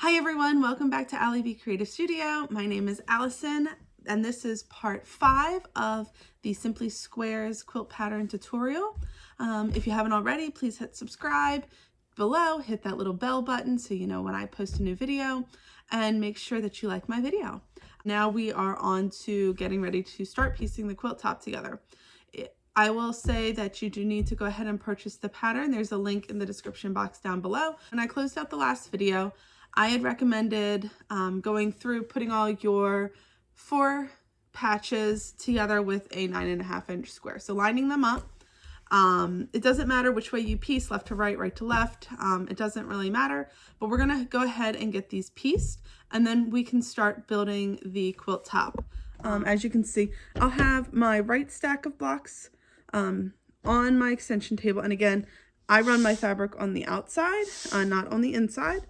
Hi everyone, welcome back to Allie B Creative Studio. My name is Allison and this is part 5 of the Simply Squares quilt pattern tutorial. If you haven't already, please hit subscribe below, hit that little bell button so you know when I post a new video, and make sure that you like my video. Now we are on to getting ready to start piecing the quilt top together. I will say that you do need to go ahead and purchase the pattern. There's a link in the description box down below. When I closed out the last video, I had recommended going through putting all your 4 patches together with a 9.5 inch square. So lining them up. It doesn't matter which way you piece, left to right, right to left. It doesn't really matter, but we're gonna go ahead and get these pieced and then we can start building the quilt top. As you can see, I'll have my right stack of blocks on my extension table. And again, I run my fabric on the outside, not on the inside,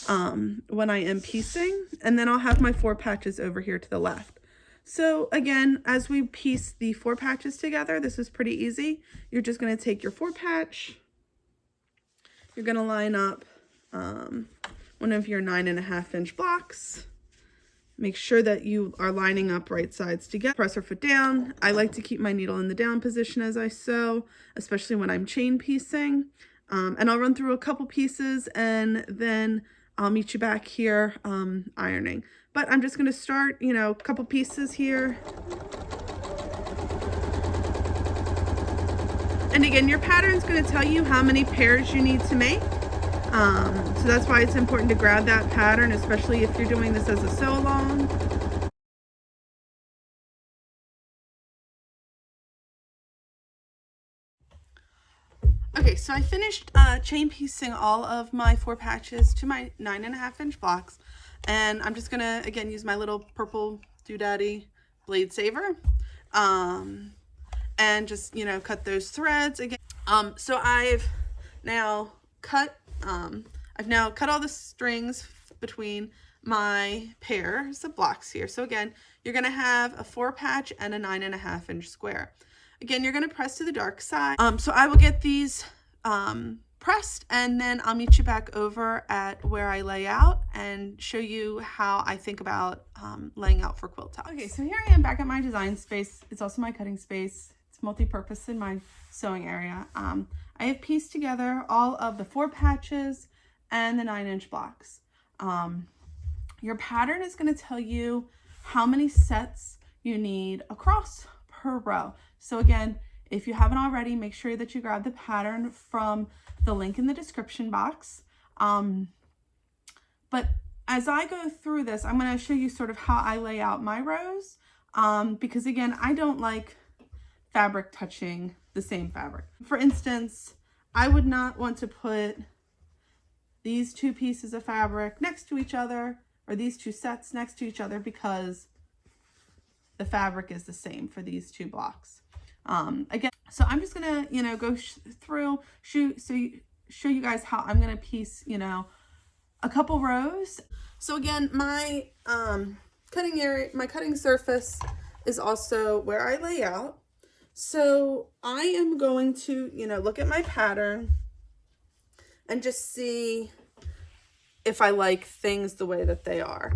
when I am piecing. And then I'll have my 4 patches over here to the left. So again, as we piece the 4 patches together, this is pretty easy. You're just going to take your 4 patch. You're going to line up one of your 9.5 inch blocks. Make sure that you are lining up right sides together. Press your foot down. I like to keep my needle in the down position as I sew, especially when I'm chain piecing. And I'll run through a couple pieces and then I'll meet you back here ironing. But I'm just going to start, a couple pieces here. And again, your pattern is going to tell you how many pairs you need to make. So that's why it's important to grab that pattern, especially if you're doing this as a sew along. Okay, so I finished chain piecing all of my 4 patches to my 9.5 inch blocks. And I'm just gonna, again, use my little purple doodaddy blade saver. And just, cut those threads again. So I've now cut all the strings between my pairs of blocks here. So again, you're going to have a 4 patch and a 9.5 inch square. Again, you're going to press to the dark side. So I will get these pressed and then I'll meet you back over at where I lay out and show you how I think about laying out for quilt tops. Okay, so here I am back at my design space. It's also my cutting space. It's multi-purpose in my sewing area. I have pieced together all of the 4 patches and the 9 inch blocks. Your pattern is going to tell you how many sets you need across per row. So again, if you haven't already, make sure that you grab the pattern from the link in the description box. But as I go through this, I'm going to show you sort of how I lay out my rows, because again, I don't like fabric touching the same fabric. For instance, I would not want to put these 2 pieces of fabric next to each other, or these 2 sets next to each other, because the fabric is the same for these 2 blocks. Again, so I'm just gonna, go through, show you guys how I'm gonna piece, a couple rows. So again, my cutting area, my cutting surface is also where I lay out. So I am going to, look at my pattern and just see if I like things the way that they are,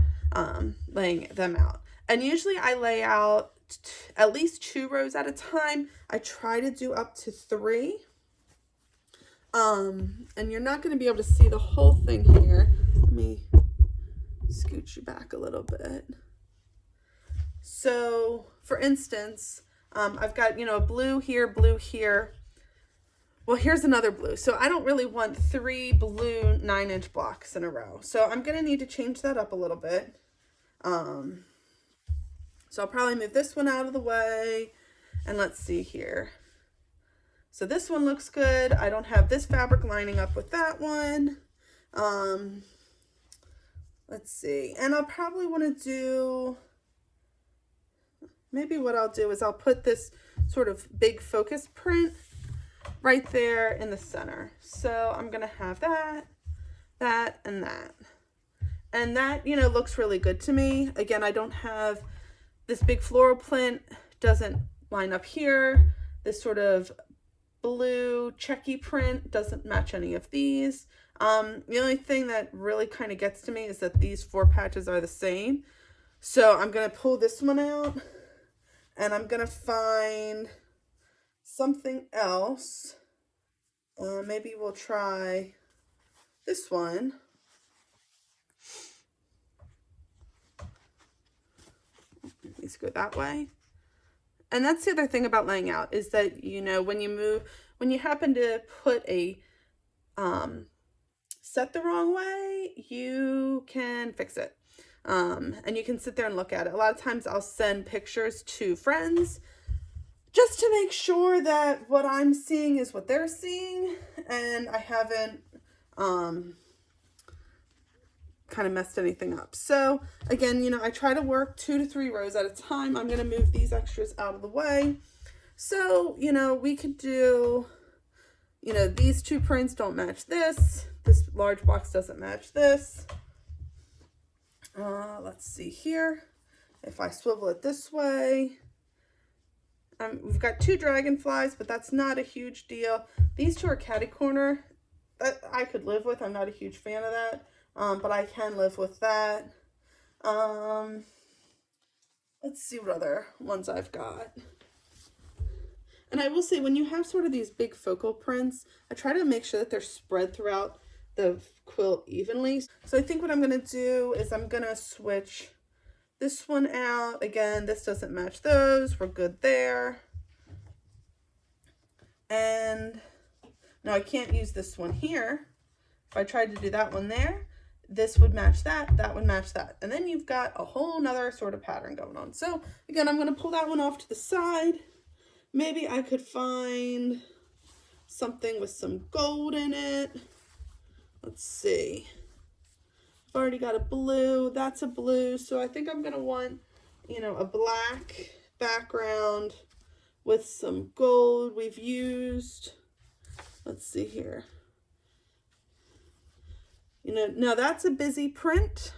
laying them out. And usually I lay out at least 2 rows at a time. I try to do up to 3. And you're not going to be able to see the whole thing here. Let me scooch you back a little bit. So for instance, I've got, blue here, blue here. Well, here's another blue. So I don't really want 3 blue 9 inch blocks in a row. So I'm going to need to change that up a little bit. So I'll probably move this one out of the way. And let's see here. So this one looks good. I don't have this fabric lining up with that one. Let's see. And I'll probably want to do, maybe what I'll do is I'll put this sort of big focus print right there in the center. So I'm going to have that, that, and that. And that, looks really good to me. Again, I don't have this big floral print, doesn't line up here. This sort of blue checky print doesn't match any of these. The only thing that really kind of gets to me is that these 4 patches are the same. So I'm going to pull this one out and I'm going to find something else. Maybe we'll try this one. Let's go that way. And that's the other thing about laying out is that, you know, when you happen to put a set the wrong way, you can fix it. And you can sit there and look at it. A lot of times I'll send pictures to friends just to make sure that what I'm seeing is what they're seeing, and I haven't kind of messed anything up. So again, you know, I try to work 2 to 3 rows at a time. I'm going to move these extras out of the way. So, you know, we could do, you know, these 2 prints don't match this. This large box doesn't match this. Let's see here. If I swivel it this way, we've got 2 dragonflies, but that's not a huge deal. These 2 are catty corner. That I could live with. I'm not a huge fan of that, but I can live with that. Let's see what other ones I've got. And I will say, when you have sort of these big focal prints, I try to make sure that they're spread throughout the quilt evenly. So I think what I'm going to do is I'm going to switch this one out. Again, this doesn't match those. We're good there. And now I can't use this one here. If I tried to do that one there, this would match that, that would match that. And then you've got a whole nother sort of pattern going on. So again, I'm going to pull that one off to the side. Maybe I could find something with some gold in it. Let's see. I've already got a blue. That's a blue. So I think I'm going to want, you know, a black background with some gold. We've used, let's see here. You know, now that's a busy print.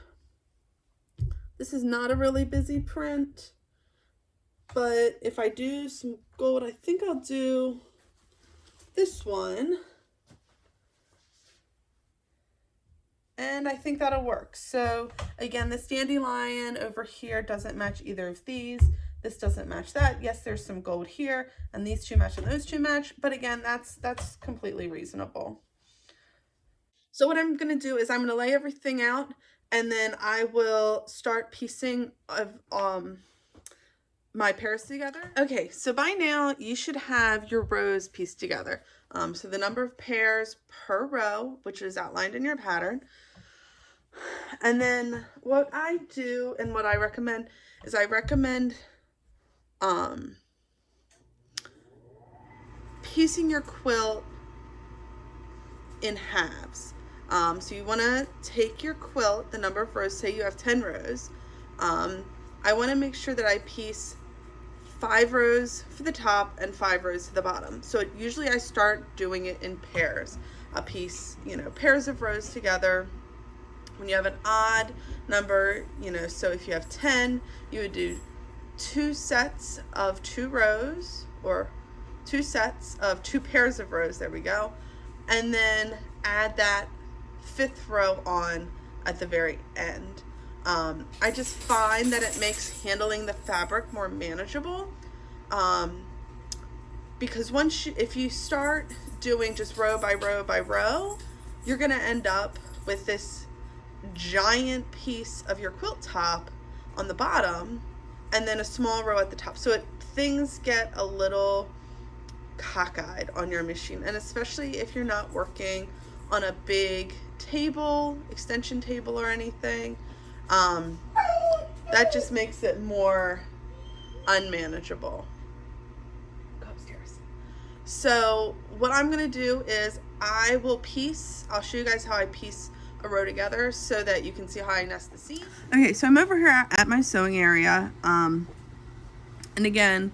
This is not a really busy print. But if I do some gold, I think I'll do this one. And I think that'll work. So again, this dandelion over here doesn't match either of these. This doesn't match that. Yes, there's some gold here, and these 2 match and those 2 match. But again, that's completely reasonable. So what I'm going to do is I'm going to lay everything out, and then I will start piecing my pairs together. Okay, so by now you should have your rows pieced together. So the number of pairs per row, which is outlined in your pattern. And then what I do and what I recommend is I recommend piecing your quilt in halves. So you want to take your quilt, the number of rows, say you have 10 rows. I want to make sure that I piece 5 rows for the top and 5 rows to the bottom. So usually I start doing it in pairs. A piece, you know, pairs of rows together. When you have an odd number, you know, so if you have 10, you would do 2 sets of 2 rows, or 2 sets of 2 pairs of rows, there we go, and then add that 5th row on at the very end. I just find that it makes handling the fabric more manageable, because if you start doing just row by row by row, you're going to end up with this giant piece of your quilt top on the bottom and then a small row at the top. So things get a little cockeyed on your machine, and especially if you're not working on a big table, extension table or anything, that just makes it more unmanageable. Go upstairs. So what I'm going to do is I'll show you guys how I piece a row together so that you can see how I nest the seam. Okay, so I'm over here at my sewing area, and again,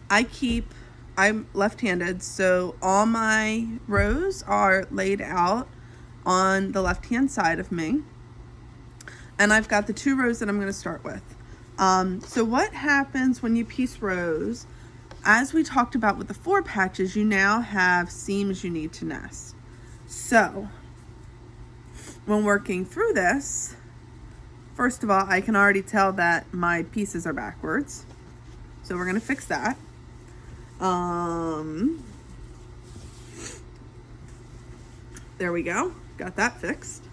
I'm left-handed, so all my rows are laid out on the left-hand side of me, and I've got the 2 rows that I'm going to start with. So what happens when you piece rows, as we talked about with the 4 patches, you now have seams you need to nest. So when working through this, first of all, I can already tell that my pieces are backwards. So we're going to fix that. There we go. Got that fixed.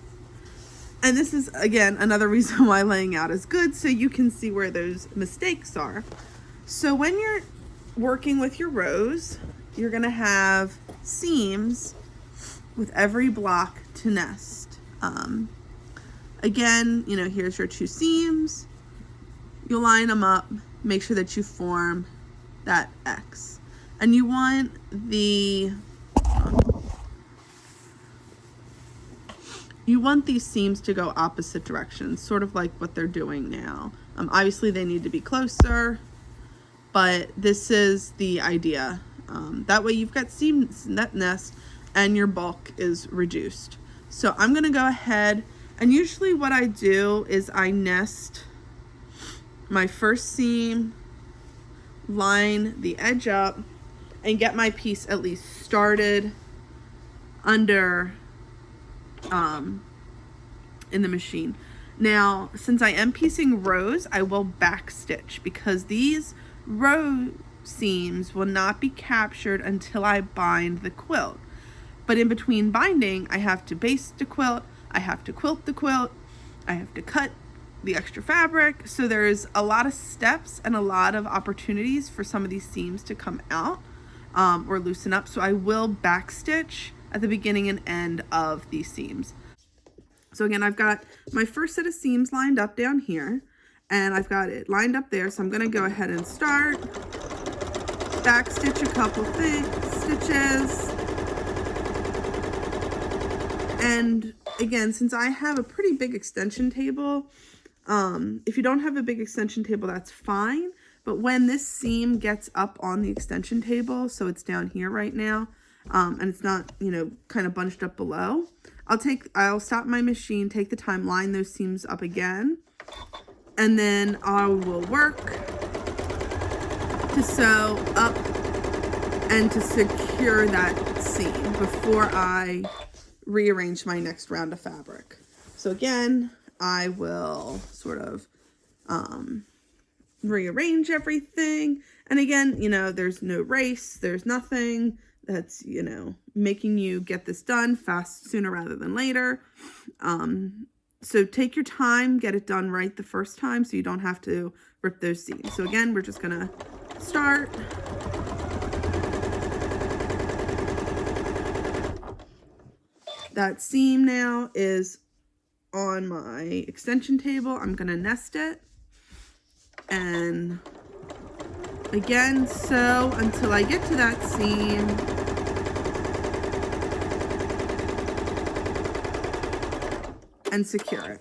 And this is, again, another reason why laying out is good, so you can see where those mistakes are. So when you're working with your rows, you're going to have seams with every block to nest. Again, you know, here's your 2 seams. You'll line them up, make sure that you form that X. And you want these seams to go opposite directions, sort of like what they're doing now. Obviously they need to be closer, but this is the idea. That way you've got seams that nest and your bulk is reduced. So I'm gonna go ahead, and usually what I do is I nest my first seam, line the edge up, and get my piece at least started under in the machine. Now, since I am piecing rows, I will back stitch because these row seams will not be captured until I bind the quilt. But in between binding, I have to baste the quilt, I have to quilt the quilt, I have to cut the extra fabric. So there's a lot of steps and a lot of opportunities for some of these seams to come out or loosen up. So I will back stitch at the beginning and end of these seams. So again, I've got my first set of seams lined up down here, and I've got it lined up there. So I'm going to go ahead and start, back stitch a couple stitches. And again, since I have a pretty big extension table, if you don't have a big extension table, that's fine. But when this seam gets up on the extension table, so it's down here right now, and it's not, you know, kind of bunched up below, I'll stop my machine, take the time, line those seams up again, and then I will work to sew up and to secure that seam before I rearrange my next round of fabric. So again, I will sort of rearrange everything. And again, you know, there's no race, there's nothing that's, you know, making you get this done sooner rather than later. So take your time, get it done right the first time so you don't have to rip those seams. So again, we're just gonna start. That seam now is on my extension table. I'm gonna nest it, and again, sew until I get to that seam. And secure it.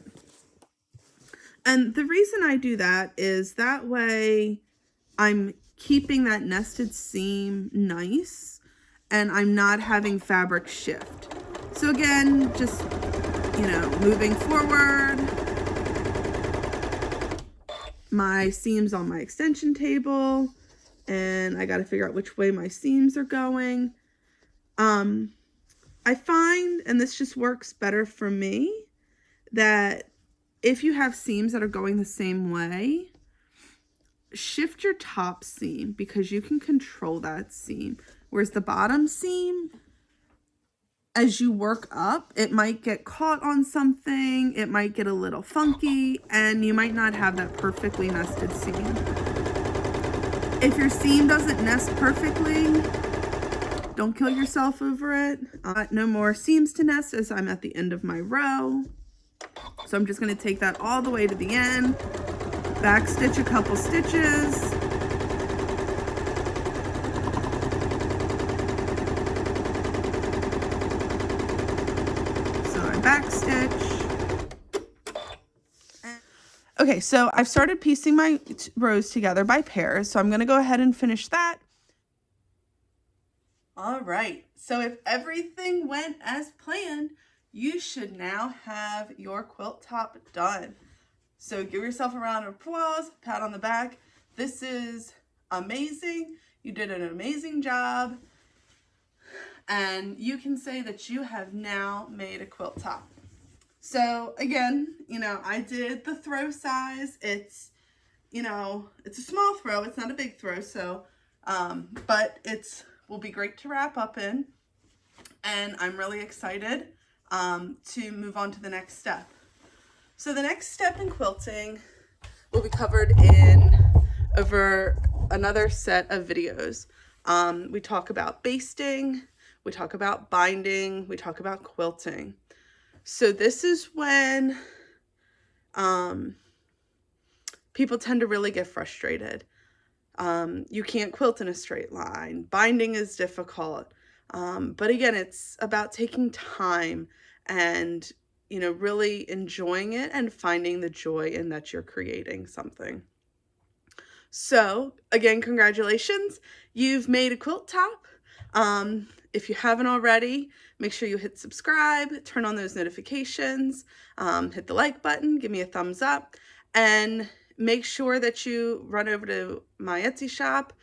And the reason I do that is that way I'm keeping that nested seam nice and I'm not having fabric shift. So again, just, you know, moving forward, my seams on my extension table, and I got to figure out which way my seams are going. I find, and this just works better for me, that if you have seams that are going the same way, shift your top seam because you can control that seam. Whereas the bottom seam, as you work up, it might get caught on something, it might get a little funky, and you might not have that perfectly nested seam. If your seam doesn't nest perfectly, don't kill yourself over it. No more seams to nest as I'm at the end of my row. So I'm just going to take that all the way to the end, back stitch a couple stitches, so I back stitch. Okay, so I've started piecing my rows together by pairs, so I'm going to go ahead and finish that. All right, so if everything went as planned, you should now have your quilt top done. So give yourself a round of applause, pat on the back. This is amazing. You did an amazing job. And you can say that you have now made a quilt top. So again, I did the throw size. It's, it's a small throw. It's not a big throw. So, but will be great to wrap up in. And I'm really excited to move on to the next step. So the next step in quilting will be covered in over another set of videos. We talk about basting, we talk about binding, we talk about quilting. So this is when people tend to really get frustrated. You can't quilt in a straight line. Binding is difficult. But again, it's about taking time and, really enjoying it and finding the joy in that you're creating something. So again, congratulations. You've made a quilt top. If you haven't already, make sure you hit subscribe, turn on those notifications, hit the like button, give me a thumbs up, and make sure that you run over to my Etsy shop,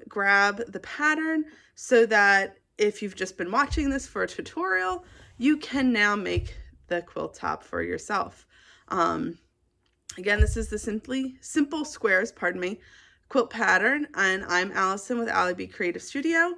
grab the pattern so that if you've just been watching this for a tutorial, you can now make the quilt top for yourself. Again, this is the Simple Squares, quilt pattern, and I'm Allison with Allie B Creative Studio.